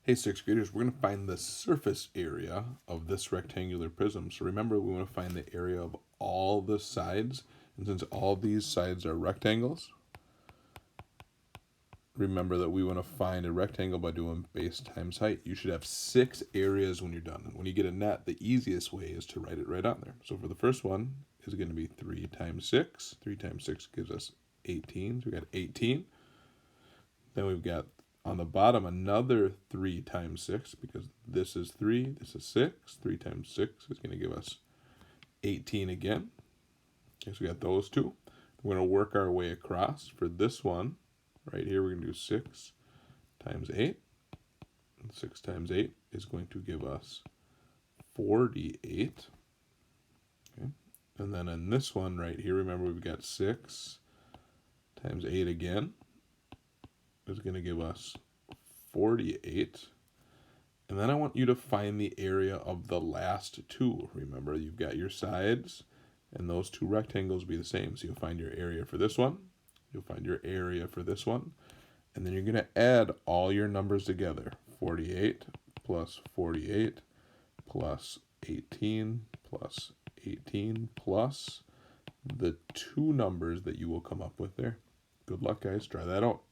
Hey, sixth graders, we're going to find the surface area of this rectangular prism. So remember, we want to find the area of all the sides. And since all these sides are rectangles, remember that we want to find a rectangle by doing base times height. You should have 6 areas when you're done. And when you get a net, the easiest way is to write it right on there. So for the first one is going to be 3 times 6. 3 times 6 gives us 18. So we got 18. Then we've got on the bottom another 3 times 6, because this is 3, this is 6. 3 times 6 is going to give us 18 again. Okay, so we got those two. We're going to work our way across. For this one, right here, we're going to do 6 times 8. And 6 times 8 is going to give us 48. Okay. And then in this one right here, remember we've got 6 times 8 again is going to give us 48. And then I want you to find the area of the last two. Remember, you've got your sides, and those two rectangles will be the same. So you'll find your area for this one, you'll find your area for this one, and then you're going to add all your numbers together. 48 plus 48 plus 18 plus 18 plus the two numbers that you will come up with there. Good luck, guys. Try that out.